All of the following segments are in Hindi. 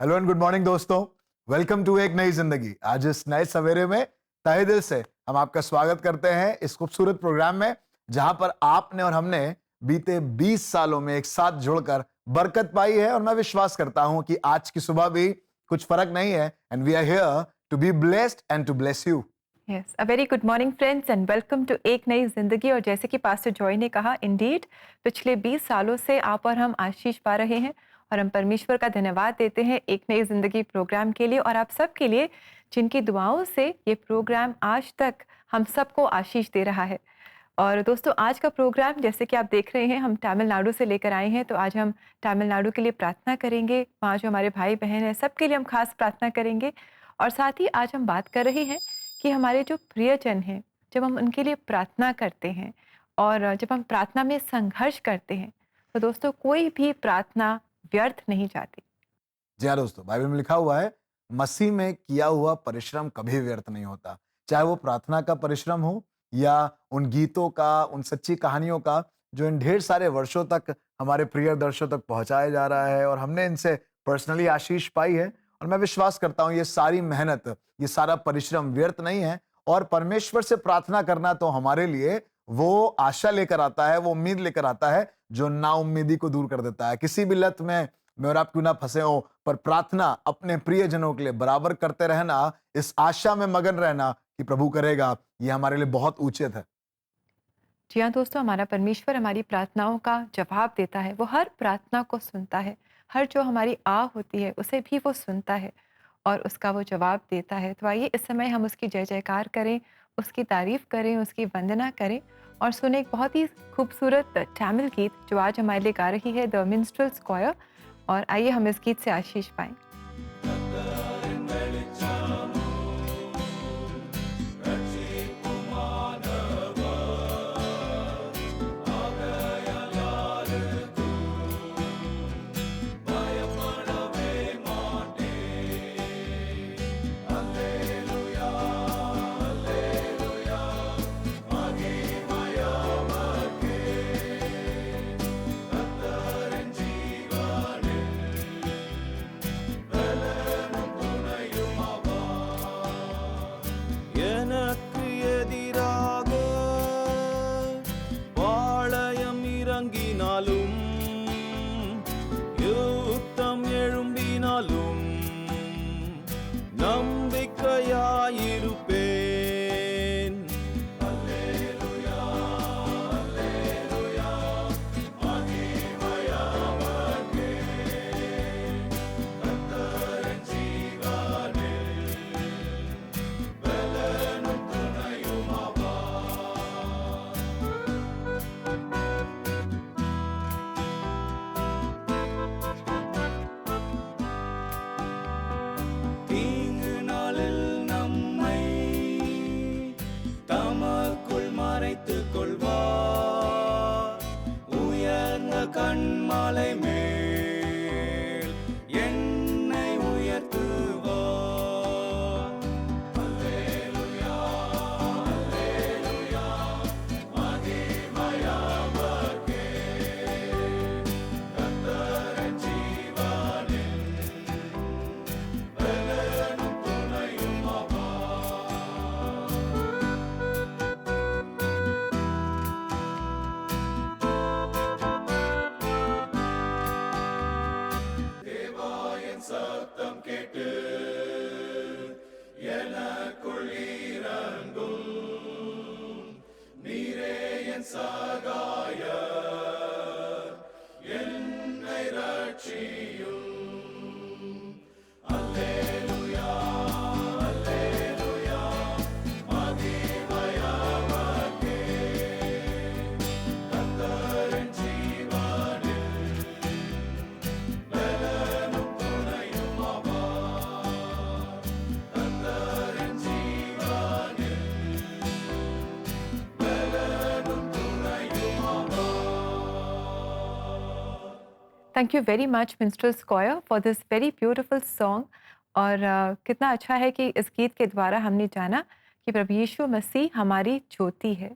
हेलो एंड गुड मॉर्निंग दोस्तों। वेलकम टू एक नई जिंदगी। आज इस नए सवेरे में तहे दिल से हम आपका स्वागत करते हैं इस खूबसूरत प्रोग्राम में, जहां पर आपने और हमने बीते 20 सालों में एक साथ जुड़कर बरकत पाई है। और मैं विश्वास करता हूं कि आज की सुबह भी कुछ फर्क नहीं है। And we are here to be blessed and to bless you. Yes, a very good morning friends and welcome to एक नई जिंदगी। और जैसे कि पास्टर जॉय ने कहा, इंडीड पिछले 20 सालों से आप और हम आशीष पा रहे हैं और हम परमेश्वर का धन्यवाद देते हैं एक नई जिंदगी प्रोग्राम के लिए और आप सब के लिए, जिनकी दुआओं से ये प्रोग्राम आज तक हम सबको आशीष दे रहा है। और दोस्तों, आज का प्रोग्राम जैसे कि आप देख रहे हैं, हम तमिलनाडु से लेकर आए हैं। तो आज हम तमिलनाडु के लिए प्रार्थना करेंगे। वहाँ जो हमारे भाई बहन हैं, सबके लिए हम खास प्रार्थना करेंगे। और साथ ही आज हम बात कर रहे हैं कि हमारे जो प्रियजन हैं, जब हम उनके लिए प्रार्थना करते हैं और जब हम प्रार्थना में संघर्ष करते हैं, तो दोस्तों कोई भी प्रार्थना व्यर्थ नहीं जाती। जी हाँ दोस्तों, बाइबल में लिखा हुआ है, मसीह में किया हुआ परिश्रम कभी व्यर्थ नहीं होता। चाहे वो प्रार्थना का परिश्रम हो या उन गीतों का, उन सच्ची कहानियों का जो इन ढेर सारे वर्षों तक हमारे प्रिय दर्शकों तक पहुंचाया जा रहा है और हमने इनसे पर्सनली आशीष पाई है। और मैं विश्वास करता हूँ ये सारी मेहनत, ये सारा परिश्रम व्यर्थ नहीं है। और परमेश्वर से प्रार्थना करना तो हमारे लिए वो आशा लेकर आता है, वो उम्मीद लेकर आता है जो नाउम्मीदी को दूर कर देता है। किसी भी लत में मैं और आप क्यों ना फंसे हो, पर प्रार्थना अपने प्रियजनों के लिए बराबर करते रहना, इस आशा में मगन रहना कि प्रभु करेगा, ये हमारे लिए बहुत उचित है। जी हाँ दोस्तों, हमारा परमेश्वर हमारी प्रार्थनाओं का जवाब देता है। वो हर प्रार्थना को सुनता है, हर जो हमारी आह होती है उसे भी वो सुनता है और उसका वो जवाब देता है। तो आइए इस समय हम उसकी जय जयकार करें, उसकी तारीफ करें, उसकी वंदना करें और सुने एक बहुत ही खूबसूरत तमिल गीत जो आज हमारे लिए गा रही है द मिन्स्ट्रेल्स क्वायर। और आइए हम इस गीत से आशीष पाएं। எனக்கு எதிராக பாளையம் இறங்கினாலும் யுத்தம் எழும்பினாலும் நம்பிக்கையாயிருப்பேன். அல்லேலூயா, அல்லேலூயா, மகிமையாவர்க்கே. கர்த்தரின் ஜீவனில் பலனும் துணையுமாவார். தீங்கு நாளில் நம்மை தமக்குள் மறைத்துக் கொள்வார். உயர்ந்த கண்மலை மேல் என்னை உயர்த்துவார். அல்லேலூயா, அல்லேலூயா, மகிமையாவர்க்கே. கர்த்தரின் ஜீவனில் பலனும் துணையுமாவார். தேவா, என் சத்தம் கேட்டு எனக்குள் இறங்கும். நீரே என் சகாயர், என்னை ரட்சியும். அல்லேலூயா, அல்லேலூயா, மகிமையாவர்க்கே. கர்த்தரின் ஜீவனில் பலனும் துணையுமாவார். கர்த்தரின் ஜீவனில் பலனும் துணையுமாவார். Thank you very much minstrels choir for this very beautiful song. और कितना अच्छा है कि इस गीत के द्वारा हमने जाना कि प्रभु यीशु मसीह हमारी ज्योति है।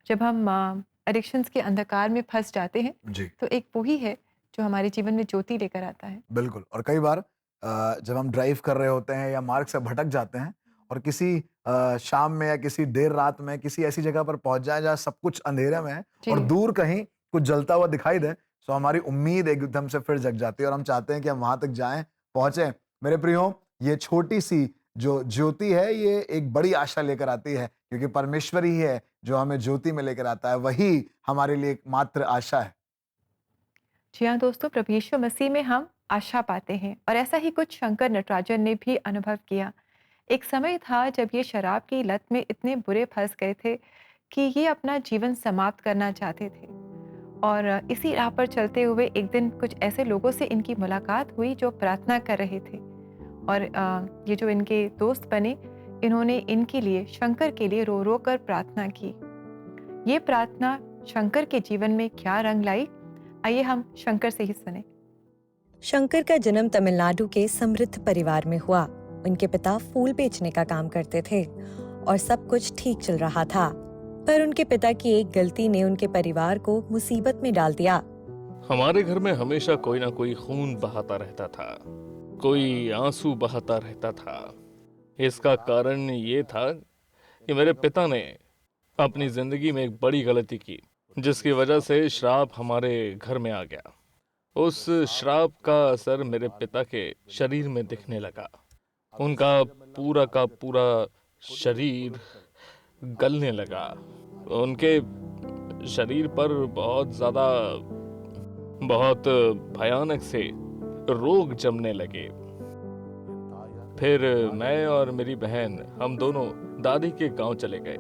जब हम एडिक्शंस के अंधकार में फंस जाते हैं, जी तो एक वो ही है जो हमारे जीवन में ज्योति लेकर आता है। बिल्कुल। और कई बार जब हम ड्राइव कर रहे होते हैं या मार्ग से भटक जाते हैं और किसी शाम में या किसी देर रात में किसी ऐसी जगह पर पहुंच जाए जहाँ सब कुछ अंधेरे में है और जी। दूर कहीं कुछ जलता हुआ दिखाई दे, तो हमारी उम्मीद एकदम से फिर जग जाती है और हम चाहते हैं कि हम वहां तक जाएं, पहुंचे। मेरे प्रियो, ये छोटी सी जो ज्योति है ये एक बड़ी आशा लेकर आती है, क्योंकि परमेश्वर ही है जो हमें ज्योति में लेकर आता है, वही हमारे लिए एकमात्र आशा है। जी हाँ दोस्तों, प्रभु यीशु मसीह में हम आशा पाते हैं और ऐसा ही कुछ शंकर नटराजन ने भी अनुभव किया। एक समय था जब ये शराब की लत में इतने बुरे फंस गए थे कि ये अपना जीवन समाप्त करना चाहते थे। और इसी राह पर चलते हुए एक दिन कुछ ऐसे लोगों से इनकी मुलाकात हुई जो प्रार्थना कर रहे थे। और ये जो इनके दोस्त बने, इन्होंने इनके लिए, शंकर के लिए रो रो कर प्रार्थना की। ये प्रार्थना शंकर के जीवन में क्या रंग लाई, आइए हम शंकर से ही सुने। शंकर का जन्म तमिलनाडु के समृद्ध परिवार में हुआ। उनके पिता फूल बेचने का काम करते थे और सब कुछ ठीक चल रहा था, पर उनके पिता की एक गलती ने उनके परिवार को मुसीबत में डाल दिया। हमारे घर में हमेशा कोई ना कोई खून बहाता रहता था, कोई आंसू बहाता रहता था। इसका कारण ये था कि मेरे पिता ने अपनी जिंदगी में एक बड़ी गलती की, जिसकी वजह से श्राप हमारे घर में आ गया। उस श्राप का असर मेरे पिता के शरीर में दिखने लगा। उनका पूरा का पूरा शरीर गलने लगा। उनके शरीर पर बहुत भयानक से रोग जमने लगे। फिर मैं और मेरी बहन, हम दोनों दादी के गांव चले गए।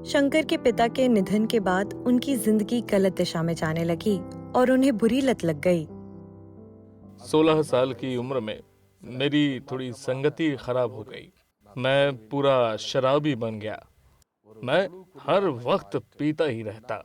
शंकर के पिता के निधन के बाद उनकी जिंदगी गलत दिशा में जाने लगी और उन्हें बुरी लत लग गई। 16 साल की उम्र में मेरी थोड़ी संगति खराब हो गई। मैं पूरा शराबी बन गया। मैं हर वक्त पीता ही रहता।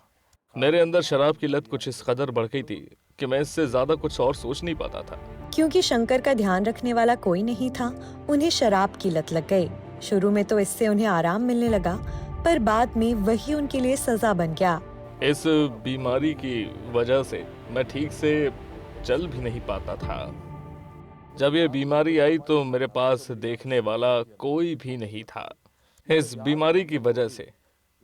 मेरे अंदर शराब की लत कुछ इस कदर बढ़ गई थी कि मैं इससे ज्यादा कुछ और सोच नहीं पाता था। क्योंकि शंकर का ध्यान रखने वाला कोई नहीं था, उन्हें शराब की लत लग गई। शुरू में तो इससे उन्हें आराम मिलने लगा, पर बाद में वही उनके लिए सजा बन गया। इस बीमारी की वजह से मैं ठीक से चल भी नहीं पाता था। जब ये बीमारी आई तो मेरे पास देखने वाला कोई भी नहीं था। इस बीमारी की वजह से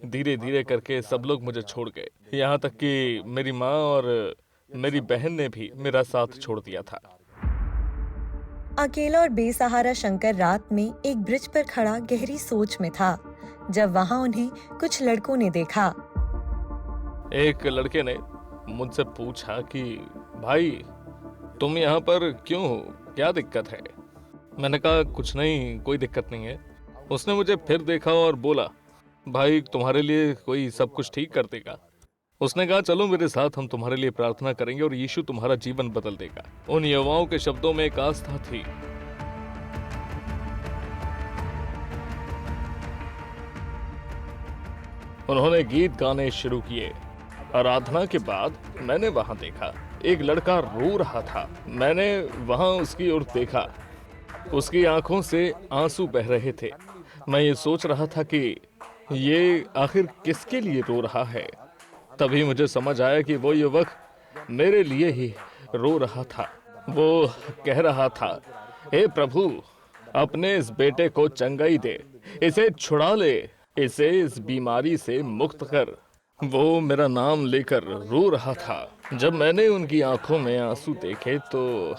धीरे धीरे करके सब लोग मुझे छोड़ गए, यहाँ तक कि मेरी माँ और मेरी बहन ने भी मेरा साथ छोड़ दिया था। अकेला और बेसहारा शंकर रात में एक ब्रिज पर खड़ा गहरी सोच में था, जब वहाँ उन्हें कुछ लड़कों ने देखा। एक लड़के ने मुझसे पूछा कि भाई, तुम यहाँ पर क्यों हो, क्या दिक्कत है? मैंने कहा कुछ नहीं, कोई दिक्कत नहीं है। उसने मुझे फिर देखा और बोला, भाई तुम्हारे लिए कोई सब कुछ ठीक कर देगा। उसने कहा चलो मेरे साथ, हम तुम्हारे लिए प्रार्थना करेंगे और यीशु तुम्हारा जीवन बदल देगा। उन युवाओं के शब्दों में एक आस्था थी। उन्होंने गीत गाने शुरू किए। आराधना के बाद मैंने वहां देखा एक लड़का रो रहा था। मैंने वहां उसकी ओर देखा, उसकी आंखों से आंसू बह रहे थे। मैं ये सोच रहा था कि ये आखिर किसके लिए रो रहा है। तभी मुझे समझ आया कि वो युवक मेरे लिए ही रो रहा था। वो कह रहा था, हे प्रभु, अपने इस बेटे को चंगाई दे, इसे छुड़ा ले, इसे इस बीमारी से मुक्त कर। वो मेरा नाम लेकर रो रहा था। जब मैंने उनकी आंखों में आंसू देखे तो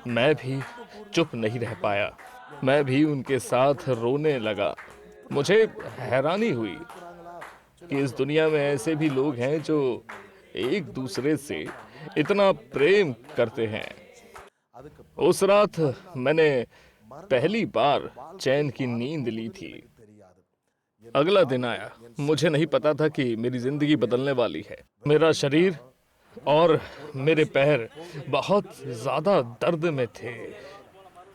मैं भी चुप नहीं रह पाया। मैं भी उनके साथ रोने लगा। मुझे हैरानी हुई कि इस दुनिया में ऐसे भी लोग हैं जो एक दूसरे से इतना प्रेम करते हैं। उस रात मैंने पहली बार चैन की नींद ली थी। अगला दिन आया। मुझे नहीं पता था कि मेरी जिंदगी बदलने वाली है। मेरा शरीर और मेरे पैर बहुत ज्यादा दर्द में थे,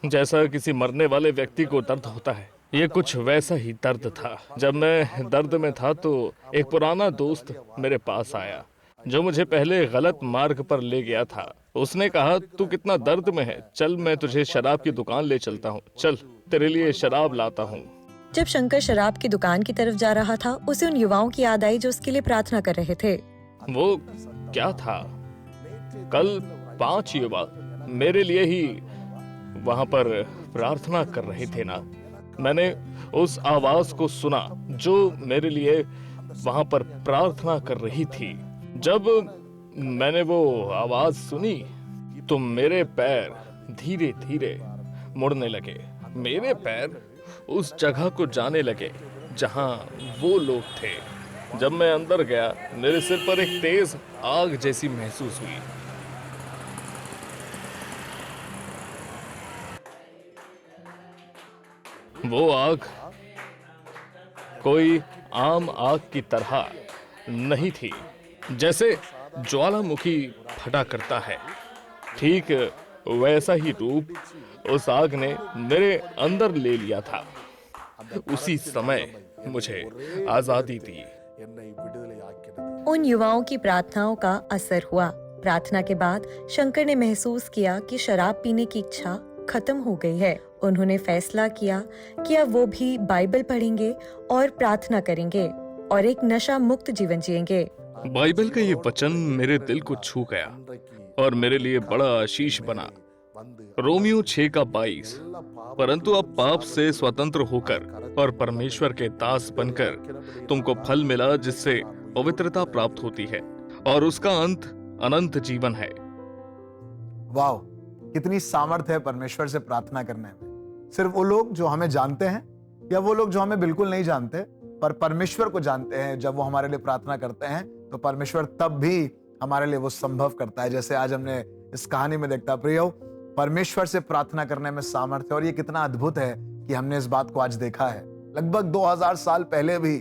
जैसा किसी मरने वाले व्यक्ति को दर्द होता है। ये कुछ वैसा ही दर्द था। जब मैं दर्द में था तो एक पुराना दोस्त मेरे पास आया, जो मुझे पहले गलत मार्ग पर ले गया था। उसने कहा, तू कितना दर्द में है, चल मैं तुझे शराब की दुकान ले चलता हूँ, चल तेरे लिए शराब लाता हूँ। जब शंकर शराब की दुकान की तरफ जा रहा था, उसे उन युवाओं की याद आई जो उसके लिए प्रार्थना कर रहे थे। वो क्या था? कल 5 युवा मेरे लिए ही वहां पर प्रार्थना कर रहे थे ना। मैंने उस आवाज को सुना जो मेरे लिए वहां पर प्रार्थना कर रही थी। जब मैंने वो आवाज सुनी तो मेरे पैर धीरे धीरे मुड़ने लगे। मेरे पैर उस जगह को जाने लगे जहां वो लोग थे। जब मैं अंदर गया, मेरे सिर पर एक तेज आग जैसी महसूस हुई। वो आग कोई आम आग की तरह नहीं थी, जैसे ज्वालामुखी फटा करता है। ठीक वैसा ही रूप उस आग ने मेरे अंदर ले लिया था। उसी समय मुझे आजादी दी। उन युवाओं की प्रार्थनाओं का असर हुआ। प्रार्थना के बाद शंकर ने महसूस किया कि शराब पीने की इच्छा खत्म हो गई है। उन्होंने फैसला किया कि अब वो भी बाइबल पढ़ेंगे और प्रार्थना करेंगे और एक नशा मुक्त जीवन जिएंगे। बाइबल का ये वचन मेरे दिल को छू गया और मेरे लिए बड़ा आशीष बना। रोमियो 6:22, परंतु अब पाप से स्वतंत्र होकर और परमेश्वर के दास बनकर तुमको फल मिला जिससे पवित्रता प्राप्त होती है और उसका अंत अनंत जीवन है। वाह, कितनी सामर्थ है परमेश्वर से प्रार्थना करने में। सिर्फ वो लोग जो हमें जानते हैं या वो लोग जो हमें बिल्कुल नहीं जानते पर परमेश्वर को जानते हैं, जब वो हमारे लिए प्रार्थना करते हैं तो परमेश्वर तब भी हमारे लिए वो संभव करता है। जैसे आज हमने इस कहानी में देखता। प्रियो, परमेश्वर से प्रार्थना करने में सामर्थ्य, और ये कितना अद्भुत है कि हमने इस बात को आज देखा है। लगभग 2000 साल पहले भी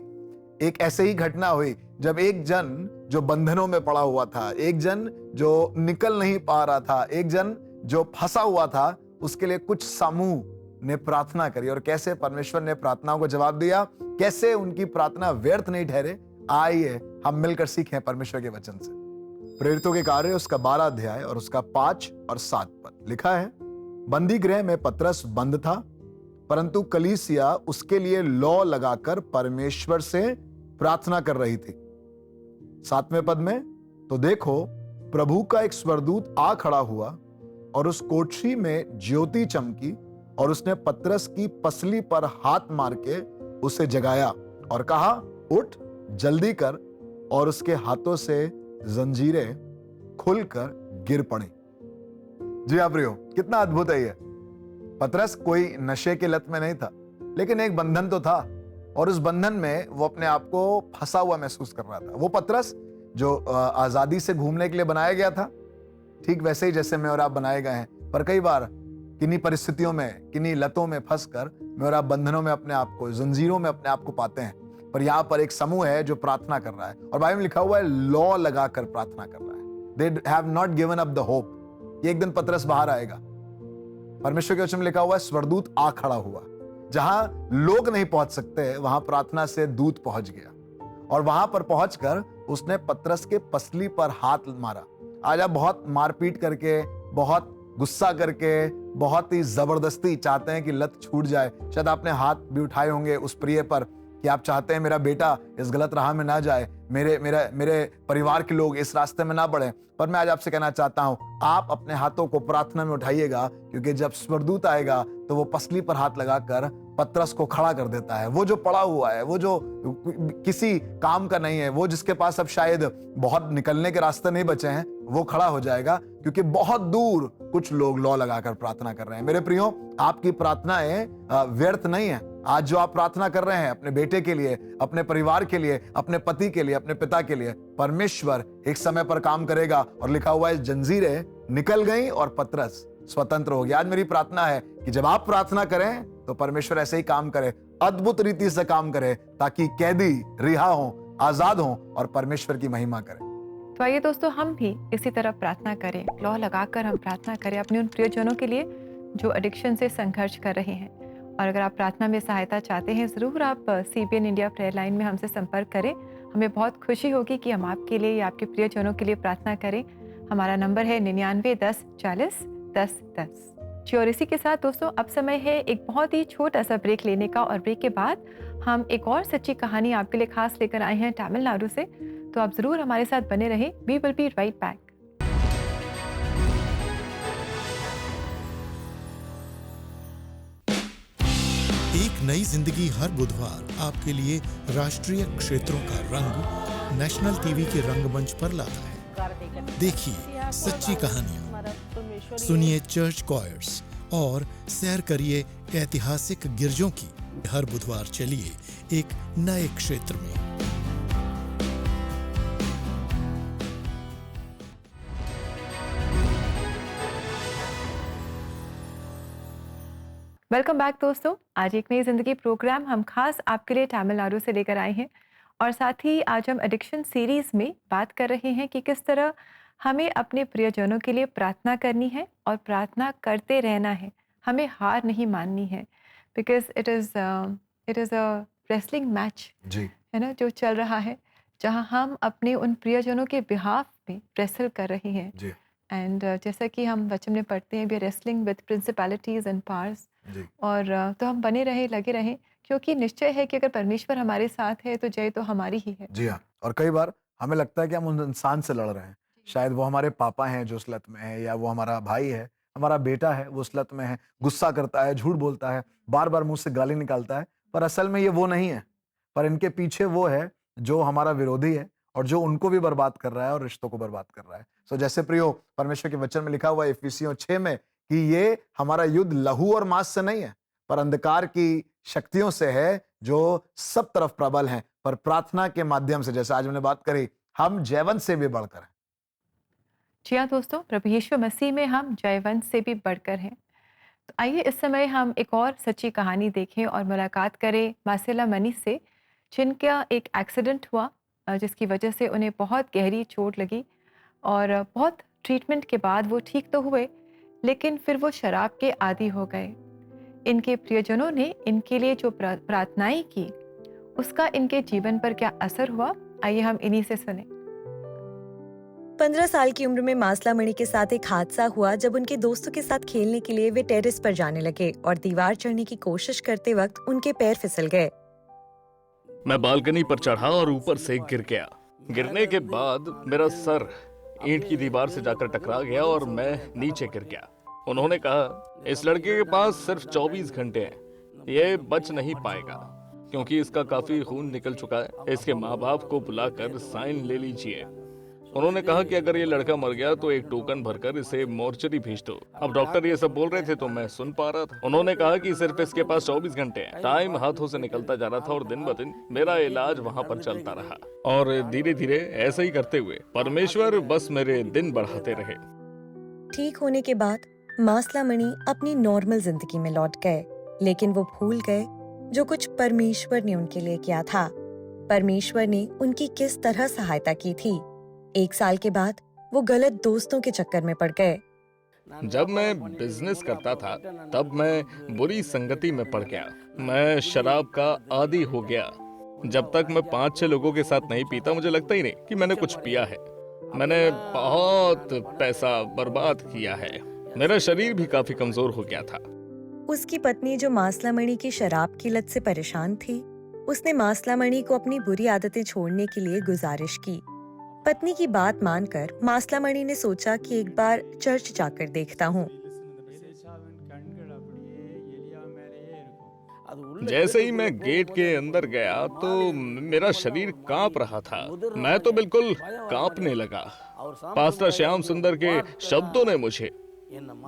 एक ऐसे ही घटना हुई जब एक जन जो बंधनों में पड़ा हुआ था, एक जन जो निकल नहीं पा रहा था, एक जन जो फंसा हुआ था, उसके लिए कुछ समूह ने प्रार्थना करी और कैसे परमेश्वर ने प्रार्थनाओं को जवाब दिया, कैसे उनकी प्रार्थना व्यर्थ नहीं ठहरे। आइए हम मिलकर सीखें परमेश्वर के वचन से। प्रेरितों के कार्य उसका 12 अध्याय और उसका 5 और 7 पद लिखा है। बंदी गृह में पतरस बंद था, परंतु कलीसिया उसके लिए लौ लगाकर परमेश्वर से प्रार्थना कर रही थी। 7वें पद में, तो देखो प्रभु का एक स्वर्गदूत आ खड़ा हुआ और उस कोठरी में ज्योति चमकी और उसने पतरस की पसली पर हाथ मार के उसे जगाया और कहा, उठ जल्दी कर। और उसके हाथों से जंजीरें खुलकर गिर पड़ी। जी हाँ प्रियो, कितना अद्भुत है ये। पतरस कोई नशे के लत में नहीं था, लेकिन एक बंधन तो था और उस बंधन में वो अपने आप को फंसा हुआ महसूस कर रहा था। वो पतरस जो आजादी से घूमने के लिए बनाया गया था, ठीक वैसे ही जैसे मैं और आप बनाए गए हैं, पर कई बार किन्हीं परिस्थितियों में, किन्हीं लतों में फंसकर मैं और आप बंधनों में अपने आप को, जंजीरों में अपने आप को पाते हैं। पर यहाँ पर एक समूह है जो प्रार्थना कर रहा है और बाइबल में लिखा हुआ है लॉ लगाकर प्रार्थना कर रहा है। They have not given up the hope। ये एक दिन पतरस बाहर आएगा। परमेश्वर के वचन में लिखा हुआ है स्वर्गदूत आ खड़ा हुआ। जहां लोग नहीं पहुंच सकते वहां प्रार्थना से दूत पहुंच गया और वहां पर पहुंचकर उसने पतरस के पसली पर हाथ मारा। आज आप बहुत मारपीट करके, बहुत गुस्सा करके, बहुत ही जबरदस्ती चाहते हैं कि लत छूट जाए। शायद आपने हाथ भी उठाए होंगे उस प्रिय पर कि आप चाहते हैं मेरा बेटा इस गलत राह में ना जाए, मेरे परिवार के लोग इस रास्ते में ना बढ़े। पर मैं आज आपसे कहना चाहता हूं, आप अपने हाथों को प्रार्थना में उठाइएगा, क्योंकि जब स्वर्गदूत आएगा तो वो पसली पर हाथ लगाकर पतरस को खड़ा कर देता है। वो जो पड़ा हुआ है, वो जो किसी काम का नहीं है, वो जिसके पास अब शायद बहुत निकलने के रास्ते नहीं बचे हैं, वो खड़ा हो जाएगा, क्योंकि बहुत दूर कुछ लोग लौ लगाकर प्रार्थना कर रहे हैं। मेरे प्रियो, आपकी प्रार्थनाएं व्यर्थ नहीं है। आज जो आप प्रार्थना कर रहे हैं अपने बेटे के लिए, अपने परिवार के लिए, अपने पति के लिए, अपने पिता के लिए, परमेश्वर एक समय पर काम करेगा। और लिखा हुआ है जंजीरें निकल गई और पतरस स्वतंत्र हो गया। आज मेरी प्रार्थना है कि जब आप प्रार्थना करें तो परमेश्वर ऐसे ही काम करे, अद्भुत रीति से काम करे, ताकि कैदी रिहा हो, आजाद हो और परमेश्वर की महिमा करें। तो आइए दोस्तों, हम भी इसी तरह प्रार्थना करें, लौ लगाकर हम प्रार्थना करें अपने उन प्रियजनों के लिए जो एडिक्शन से संघर्ष कर रहे हैं। और अगर आप प्रार्थना में सहायता चाहते हैं, ज़रूर आप CBN इंडिया प्रेयर लाइन में हमसे संपर्क करें। हमें बहुत खुशी होगी कि हम आपके लिए या आपके प्रियजनों के लिए प्रार्थना करें। हमारा नंबर है 99 10 40 10 10। जी, और इसी के साथ दोस्तों अब समय है एक बहुत ही छोटा सा ब्रेक लेने का, और ब्रेक के बाद हम एक और सच्ची कहानी आपके लिए खास लेकर आए हैं तमिलनाडु से। तो आप ज़रूर हमारे साथ बने रहें। We will be right back. नई जिंदगी हर बुधवार आपके लिए राष्ट्रीय क्षेत्रों का रंग नेशनल टीवी के रंगमंच पर लाता है। देखिए सच्ची कहानियां, सुनिए चर्च कॉयर्स और सैर करिए ऐतिहासिक गिरजों की। हर बुधवार चलिए एक नए क्षेत्र में। वेलकम बैक दोस्तों। आज एक नई जिंदगी प्रोग्राम हम खास आपके लिए तमिलनाडु से लेकर आए हैं और साथ ही आज हम एडिक्शन सीरीज में बात कर रहे हैं कि किस तरह हमें अपने प्रियजनों के लिए प्रार्थना करनी है और प्रार्थना करते रहना है। हमें हार नहीं माननी है because it is a wrestling match जी है ना जो चल रहा है, जहां हम अपने उन प्रियजनों के बिहाफ में रेसल कर रहे हैं। जी एंड जैसा कि हम वचन में पढ़ते हैं, we are wrestling with principalities and powers. जी और तो हम बने रहे, लगे रहें, क्योंकि निश्चय है कि अगर परमेश्वर हमारे साथ है तो जय तो हमारी ही है। जी हाँ। और कई बार हमें लगता है कि हम उन इंसान से लड़ रहे हैं। शायद वो हमारे पापा हैं जो उस लत में है, या वो हमारा भाई है, हमारा बेटा है वो उस लत में है, गुस्सा करता है, झूठ बोलता है, बार बार मुंह से गाली निकालता है। पर असल में ये वो नहीं है, पर इनके पीछे वो है जो हमारा विरोधी है और जो उनको भी बर्बाद कर रहा है और रिश्तों को बर्बाद कर रहा है। सो जैसे प्रियो, परमेश्वर के वचन में लिखा हुआ है इफिसियों 6 में कि ये हमारा युद्ध लहू और मांस से नहीं है, पर अंधकार की शक्तियों से है जो सब तरफ प्रबल हैं। पर प्रार्थना के माध्यम से, जैसे आज हमने बात करी, हम जयवंत से भी बढ़कर हैं। जी हाँ दोस्तों, प्रभु यीशु मसीह में हम जयवंत से भी बढ़कर हैं। तो आइए इस समय हम एक और सच्ची कहानी देखें और मुलाकात करें मासेला मनी से, जिनका एक एक्सीडेंट हुआ जिसकी वजह से उन्हें बहुत गहरी चोट लगी और बहुत ट्रीटमेंट के बाद वो ठीक तो हुए, लेकिन फिर वो शराब के आदी हो गए। इनके प्रियजनों ने इनके लिए जो प्रार्थनाएं की, उसका इनके जीवन पर क्या असर हुआ, आइए हम इन्हीं से सुने। 15 साल की उम्र में मासलामणि के साथ एक हादसा हुआ जब उनके दोस्तों के साथ खेलने के लिए वे टेरेस पर जाने लगे और दीवार चढ़ने की कोशिश करते वक्त उनके पैर फिसल गए। मैं बालकनी पर चढ़ा और ऊपर से गिर गया। गिरने के बाद मेरा सर ईंट की दीवार से जाकर टकरा गया और मैं नीचे गिर गया। उन्होंने कहा, इस लड़के के पास सिर्फ 24 घंटे हैं, ये बच नहीं पाएगा क्योंकि इसका काफी खून निकल चुका है। इसके माँ बाप को बुलाकर साइन ले लीजिए। उन्होंने कहा कि अगर ये लड़का मर गया तो एक टोकन भरकर इसे मोर्चरी भेज दो। अब डॉक्टर ये सब बोल रहे थे तो मैं सुन पा रहा था। उन्होंने कहा कि सिर्फ इसके पास 24 घंटे हैं। टाइम हाथों से निकलता जा रहा था और दिन ब दिन मेरा इलाज वहाँ पर चलता रहा और धीरे धीरे ऐसे ही करते हुए परमेश्वर बस मेरे दिन बढ़ाते रहे। ठीक होने के बाद मासलामणि अपनी नॉर्मल जिंदगी में लौट गए, लेकिन वो भूल गए जो कुछ परमेश्वर ने उनके लिए किया था। परमेश्वर ने उनकी किस तरह सहायता की थी। 1 साल के बाद वो गलत दोस्तों के चक्कर में पड़ गए। जब मैं बिजनेस करता था तब मैं बुरी संगति में पड़ गया। मैं शराब का आदी हो गया। जब तक मैं 5-6 लोगों के साथ नहीं पीता, मुझे लगता ही नहीं कि मैंने कुछ पिया है। मैंने बहुत पैसा बर्बाद किया है। मेरा शरीर भी काफी कमजोर हो गया था। उसकी पत्नी जो मासलामणि की शराब की लत से परेशान थी, उसने मासलामणि को अपनी बुरी आदतें छोड़ने के लिए गुजारिश की। पत्नी की बात मानकर मासलामणि ने सोचा कि एक बार चर्च जाकर देखता हूँ। जैसे ही मैं गेट के अंदर गया तो मेरा शरीर कांप रहा था। मैं तो बिल्कुल कांपने लगा। पास्टर श्याम सुंदर के शब्दों ने मुझे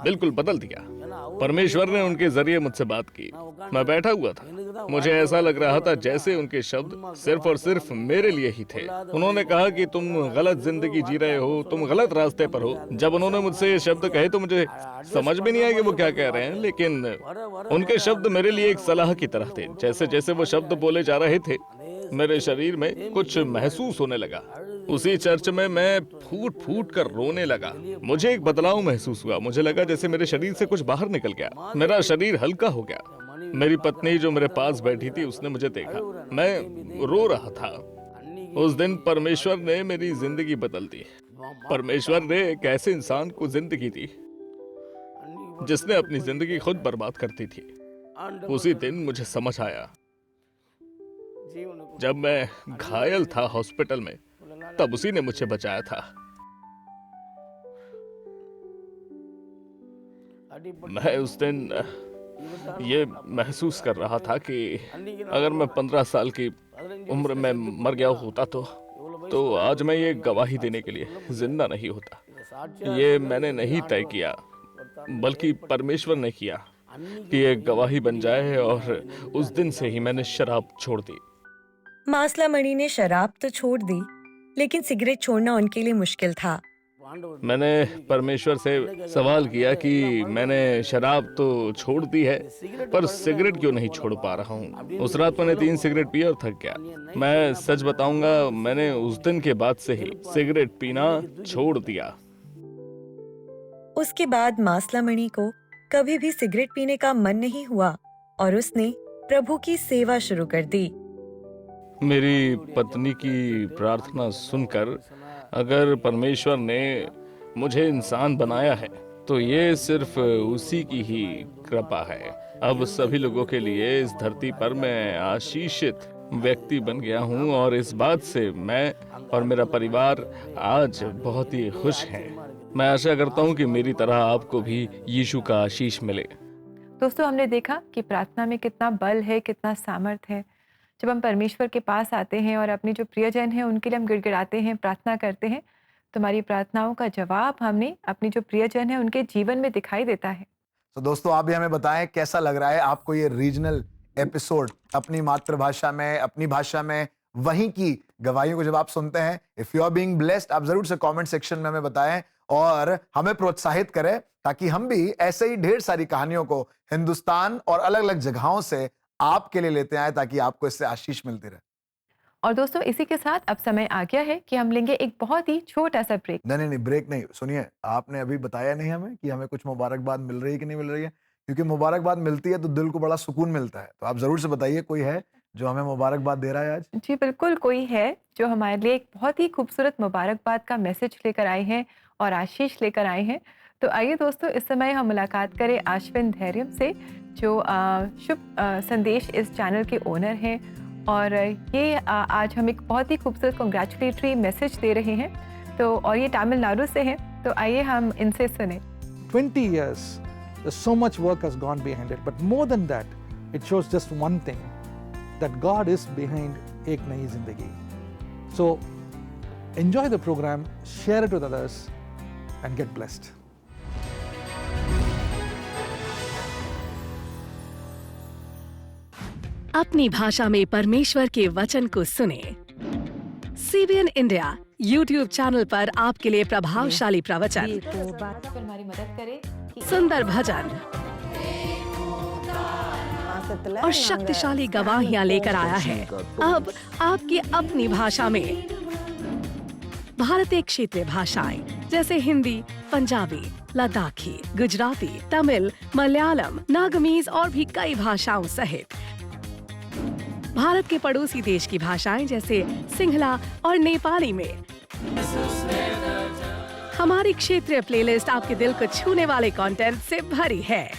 बिल्कुल बदल दिया। परमेश्वर ने उनके जरिए मुझसे बात की। मैं बैठा हुआ था। मुझे ऐसा लग रहा था जैसे उनके शब्द सिर्फ और सिर्फ मेरे लिए ही थे। उन्होंने कहा कि तुम गलत जिंदगी जी रहे हो, तुम गलत रास्ते पर हो। जब उन्होंने मुझसे ये शब्द कहे तो मुझे समझ में नहीं आया कि वो क्या कह रहे हैं, लेकिन उनके शब्द मेरे लिए एक सलाह की तरह थे। जैसे जैसे वो शब्द बोले जा रहे थे, मेरे शरीर में कुछ महसूस होने लगा। उसी चर्च में मैं फूट फूट कर रोने लगा। मुझे एक बदलाव महसूस हुआ। मुझे लगा जैसे मेरे शरीर से कुछ बाहर निकल गया। मेरा शरीर हल्का हो गया। मेरी पत्नी जो मेरे पास बैठी थी, उसने मुझे देखा। मैं रो रहा था। उस दिन परमेश्वर ने मेरी जिंदगी बदल दी। परमेश्वर ने एक ऐसे इंसान को जिंदगी दी जिसने अपनी जिंदगी खुद बर्बाद करती थी। उसी दिन मुझे समझ आया। जब मैं घायल था हॉस्पिटल में, तब उसी ने मुझे बचाया था। मैं उस दिन ये महसूस कर रहा था कि अगर मैं 15 साल की उम्र में मर गया होता तो आज मैं ये गवाही देने के लिए जिंदा नहीं होता। ये मैंने नहीं तय किया, बल्कि परमेश्वर ने किया कि ये गवाही बन जाए, और उस दिन से ही मैंने शराब छोड़ दी। मासला मणि ने शराब तो छोड़ दी, लेकिन सिगरेट छोड़ना उनके लिए मुश्किल था। मैंने परमेश्वर से सवाल किया कि मैंने शराब तो छोड़ दी है, पर सिगरेट क्यों नहीं छोड़ पा रहा हूँ। उस रात मैंने 3 सिगरेट पी और थक गया। मैं सच बताऊंगा, मैंने उस दिन के बाद से ही सिगरेट पीना छोड़ दिया। उसके बाद मासला मणि को कभी भी सिगरेट पीने का मन नहीं हुआ और उसने प्रभु की सेवा शुरू कर दी। मेरी पत्नी की प्रार्थना सुनकर अगर परमेश्वर ने मुझे इंसान बनाया है तो ये सिर्फ उसी की ही कृपा है। अब सभी लोगों के लिए इस धरती पर मैं आशीषित व्यक्ति बन गया हूँ, और इस बात से मैं और मेरा परिवार आज बहुत ही खुश हैं। मैं आशा करता हूँ कि मेरी तरह आपको भी यीशु का आशीष मिले। दोस्तों, हमने देखा कि प्रार्थना में कितना बल है, कितना सामर्थ है। जब हम परमेश्वर के पास आते हैं और अपने जो प्रियजन हैं उनके लिए हम गिड़गिड़ाते हैं, प्रार्थना करते हैं, तो हमारी प्रार्थनाओं का जवाब हमने अपनी जो प्रियजन है उनके जीवन में दिखाई देता है। तो दोस्तों, आप भी हमें बताएं कैसा लग रहा है आपको ये रीजनल एपिसोड, अपनी मातृभाषा में, अपनी भाषा में वहीं की गवाहियों को जब आप सुनते हैं। If you are being blessed, आप जरूर से कमेंट सेक्शन में हमें बताएं और हमें प्रोत्साहित करें, ताकि हम भी ऐसे ही ढेर सारी कहानियों को हिंदुस्तान और अलग अलग जगहों से आपके लिए लेते आए, ताकि आपको इससे आशीष मिलती रहे। और दोस्तों, इसी के साथ अब समय आ गया है कि हम लेंगे एक बहुत ही छोटा सा ब्रेक। नहीं, ब्रेक नहीं। सुनिए, आपने अभी बताया नहीं हमें कि हमें कुछ मुबारकबाद मिल रही है कि नहीं मिल रही है, क्योंकि मुबारकबाद मिलती है तो दिल को बड़ा सुकून मिलता है। तो आप जरूर से बताइए, कोई है जो हमें मुबारकबाद दे रहा है आज? जी बिल्कुल, कोई है जो हमारे लिए एक बहुत ही खूबसूरत मुबारकबाद का मैसेज लेकर आए हैं और आशीष लेकर आए हैं। तो आइए दोस्तों, इस समय हम मुलाकात करें आश्विन धैर्यम से, जो शुभ संदेश इस चैनल के ओनर हैं, और ये आज हम एक बहुत ही खूबसूरत कॉन्ग्रेचुलेटरी मैसेज दे रहे हैं। तो और ये तमिलनाडु से हैं, तो आइए हम इनसे सुने। 20 years, there's so much work has gone behind it. But more than that, it shows just one thing, that God is behind Ek Nayi Zindagi. So enjoy the program, share it with others, and get blessed. अपनी भाषा में परमेश्वर के वचन को सुने। CBN इंडिया YouTube चैनल पर आपके लिए प्रभावशाली प्रवचन, हमारी मदद करें। सुंदर भजन और शक्तिशाली गवाहियां लेकर आया है। अब आपकी अपनी भाषा में भारतीय क्षेत्रीय भाषाएं जैसे हिंदी, पंजाबी, लद्दाखी, गुजराती, तमिल, मलयालम, नागमीज और भी कई भाषाओं सहित भारत के पड़ोसी देश की भाषाएं जैसे सिंहला और नेपाली में हमारी क्षेत्रीय प्लेलिस्ट आपके दिल को छूने वाले कंटेंट से भरी है।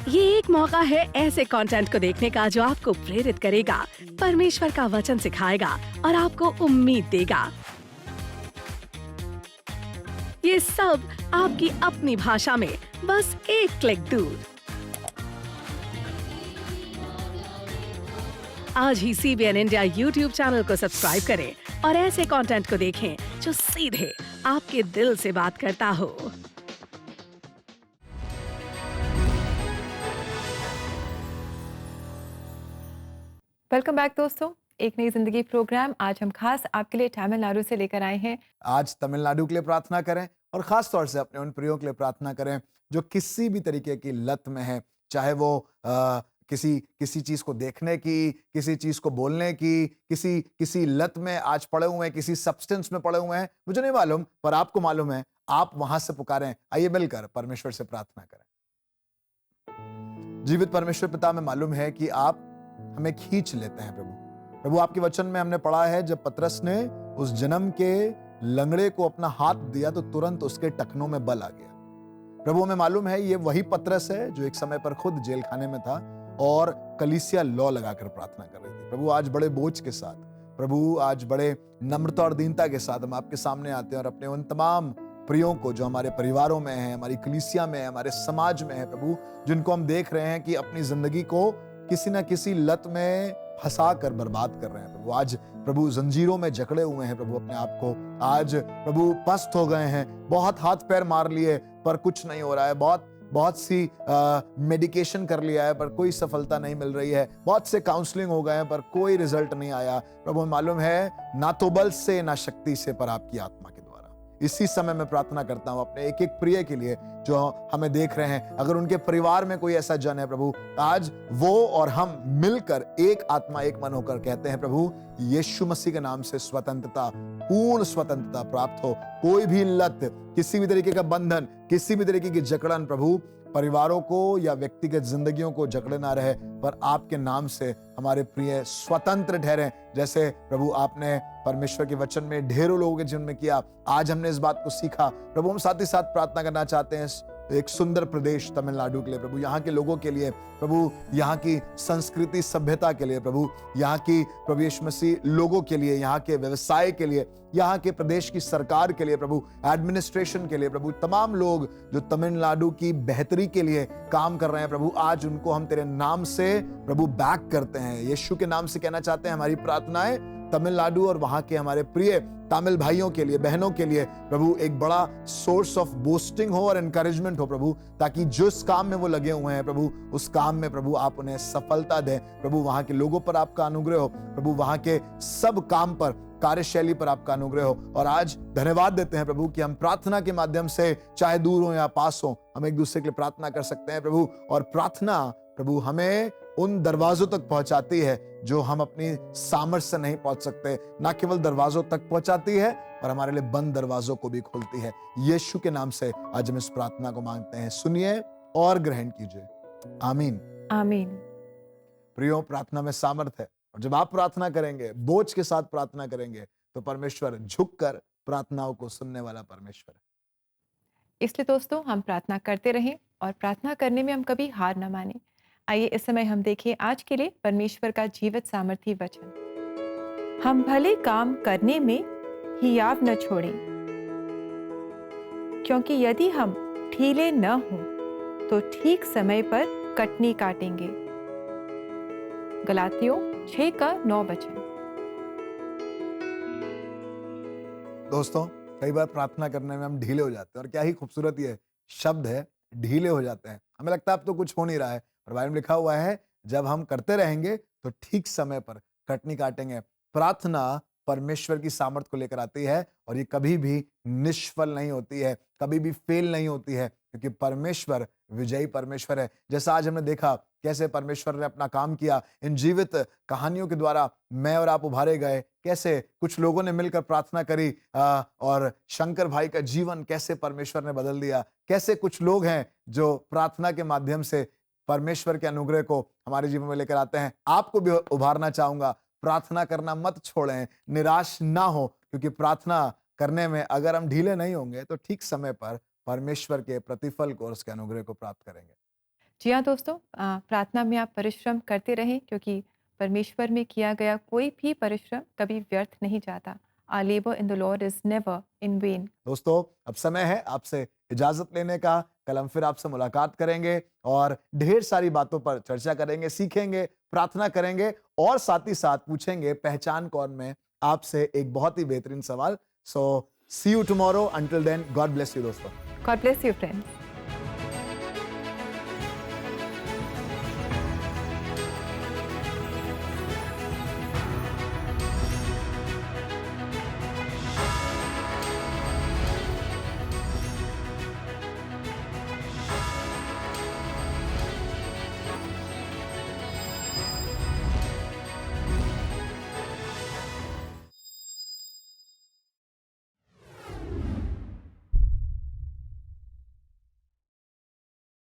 ये एक मौका है ऐसे कंटेंट को देखने का जो आपको प्रेरित करेगा, परमेश्वर का वचन सिखाएगा और आपको उम्मीद देगा। ये सब आपकी अपनी भाषा में, बस एक क्लिक दूर। आज ही CBN इंडिया YouTube चैनल को सब्सक्राइब करें और ऐसे कंटेंट को देखें जो सीधे आपके दिल से बात करता हो। वेलकम बैक दोस्तों, एक नई जिंदगी प्रोग्राम आज हम खास आपके लिए तमिलनाडु से लेकर आए हैं। आज तमिलनाडु के लिए प्रार्थना करें और खास तौर से अपने उन प्रियों के लिए प्रार्थना करें जो किसी भी तरीके की लत में है, चाहे वो किसी चीज को देखने की, किसी चीज को बोलने की, किसी लत में आज पड़े हुए हैं, किसी सब्सटेंस में पड़े हुए हैं। मुझे नहीं मालूम, पर आपको मालूम है। आप वहां से पुकारें। आइए मिलकर परमेश्वर से प्रार्थना करें। जीवित परमेश्वर पिता, में मालूम है कि आप हमें खींच लेते हैं प्रभु। आपके वचन में हमने पढ़ा है, जब पतरस ने उस जन्म के लंगड़े को अपना हाथ दिया तो तुरंत उसके टखनों में बल आ गया। प्रभु, हमें मालूम है ये वही पतरस है जो एक समय पर खुद जेल खाने में था और कलीसिया लॉ लगाकर प्रार्थना कर रही थी। प्रभु, आज बड़े बोझ के साथ, प्रभु आज बड़े नम्रता और दीनता के साथ हम आपके सामने आते हैं और अपने उन तमाम प्रियों को जो हमारे परिवारों में है, हमारी कलीसिया में है, हमारे समाज में है प्रभु, जिनको हम देख रहे हैं कि अपनी जिंदगी को किसी ना किसी लत में फंसा कर बर्बाद कर रहे हैं प्रभु। आज प्रभु जंजीरों में जकड़े हुए हैं प्रभु अपने आप को, आज प्रभु पस्त हो गए हैं, बहुत हाथ पैर मार लिए पर कुछ नहीं हो रहा है, बहुत सी मेडिकेशन कर लिया है पर कोई सफलता नहीं मिल रही है, बहुत से काउंसलिंग हो गए हैं पर कोई रिजल्ट नहीं आया प्रभु। मालूम है ना तो बल से ना शक्ति से पर आपकी आत्मा के द्वारा। इसी समय मैं प्रार्थना करता हूं अपने एक एक प्रिय के लिए जो हमें देख रहे हैं, अगर उनके परिवार में कोई ऐसा जन है प्रभु, आज वो और हम मिलकर एक आत्मा एक मन होकर कहते हैं प्रभु, यीशु मसीह के नाम से स्वतंत्रता, पूर्ण स्वतंत्रता प्राप्त हो। कोई भी लत, किसी भी तरीके का बंधन, किसी भी तरीके की जकड़न प्रभु परिवारों को या व्यक्तिगत जिंदगियों को जकड़े ना रहे, पर आपके नाम से हमारे प्रिय स्वतंत्र ठहरे, जैसे प्रभु आपने परमेश्वर के वचन में ढेरों लोगों के जीवन में किया। आज हमने इस बात को सीखा प्रभु। हम साथ ही साथ प्रार्थना करना चाहते हैं एक सुंदर प्रदेश तमिलनाडु के लिए प्रभु, यहाँ के लोगों के लिए प्रभु, यहाँ की संस्कृति सभ्यता के लिए प्रभु, यहाँ की प्रभु यीशु मसीह लोगों के लिए, यहाँ के व्यवसाय के लिए, यहाँ के प्रदेश की सरकार के लिए प्रभु, एडमिनिस्ट्रेशन के लिए प्रभु, तमाम लोग जो तमिलनाडु की बेहतरी के लिए काम कर रहे हैं प्रभु, आज उनको हम तेरे नाम से प्रभु बैक करते हैं। यीशु के नाम से कहना चाहते हैं हमारी प्रार्थनाएं तमिलनाडु और वहां के हमारे प्रिय तमिल भाइयों के लिए, बहनों के लिए प्रभु एक बड़ा सोर्स ऑफ बूस्टिंग हो और एनकरेजमेंट हो प्रभु, ताकि जिस काम में वो लगे हुए हैं प्रभु, उस काम में प्रभु आप उन्हें सफलता दें प्रभु। वहां के लोगों पर आपका अनुग्रह हो प्रभु, वहां के सब काम पर, कार्यशैली पर आपका अनुग्रह हो। और आज धन्यवाद देते हैं प्रभु कि हम प्रार्थना के माध्यम से, चाहे दूर हो या पास हो, हम एक दूसरे के लिए प्रार्थना कर सकते हैं प्रभु। और प्रार्थना प्रभु हमें उन दरवाजों तक पहुंचाती है जो हम अपनी सामर्थ्य से नहीं पहुंच सकते। ना केवल दरवाजों तक पहुंचाती है पर हमारे लिए बंद दरवाजों को भी खोलती है। यीशु के नाम से आज हम इस प्रार्थना को मांगते हैं, सुनिए और ग्रहण कीजिए। आमीन आमीन। प्रियो, प्रार्थना में सामर्थ है और जब आप प्रार्थना करेंगे, बोझ के साथ प्रार्थना करेंगे, तो परमेश्वर झुककर प्रार्थनाओं को सुनने वाला परमेश्वर है। इसलिए दोस्तों हम प्रार्थना करते रहें और प्रार्थना करने में हम कभी हार न माने। आइए इस समय हम देखें आज के लिए परमेश्वर का जीवित सामर्थी वचन। हम भले काम करने में हियाव न छोड़ें, क्योंकि यदि हम ढीले न हों तो ठीक समय पर कटनी काटेंगे। गलातियों 6:9 वचन। दोस्तों, कई बार प्रार्थना करने में हम ढीले हो जाते हैं और क्या ही खूबसूरत ये शब्द है, ढीले हो जाते हैं। हमें लगता है अब तो कुछ हो नहीं रहा है, पर बाइबल में लिखा हुआ है जब हम करते रहेंगे तो ठीक समय पर कटनी काटेंगे। प्रार्थना परमेश्वर की सामर्थ को लेकर आती है और ये कभी भी निष्फल नहीं होती है, कभी भी फेल नहीं होती है, क्योंकि परमेश्वर विजयी परमेश्वर है। जैसा आज हमने देखा कैसे परमेश्वर ने अपना काम किया, इन जीवित कहानियों के द्वारा मैं और आप उभारे गए, कैसे कुछ लोगों ने मिलकर प्रार्थना करी और शंकर भाई का जीवन कैसे परमेश्वर ने बदल दिया। कैसे कुछ लोग हैं जो प्रार्थना के माध्यम से परमेश्वर के अनुग्रह को हमारे जीवन में लेकर आते हैं। आपको भी उभारना चाहूंगा, प्रार्थना करना मत छोड़ें, निराश ना हो, क्योंकि प्रार्थना करने में अगर हम ढीले नहीं होंगे तो ठीक समय पर परमेश्वर के प्रतिफल को और उसके अनुग्रह को प्राप्त करेंगे। जी हाँ दोस्तों, प्रार्थना में आप परिश्रम करते रहें, क्योंकि परमेश्वर में किया गया कोई भी परिश्रम कभी व्यर्थ नहीं जाता। Our labor in the Lord is never in vain. दोस्तों, अब समय है आपसे इजाजत लेने का। कल हम फिर आपसे मुलाकात करेंगे और ढेर सारी बातों पर चर्चा करेंगे, सीखेंगे, प्रार्थना करेंगे और साथ ही साथ पूछेंगे पहचान कौन में आपसे एक बहुत ही बेहतरीन सवाल। So see you tomorrow. Until then, God bless you दोस्तों। God bless you, friends.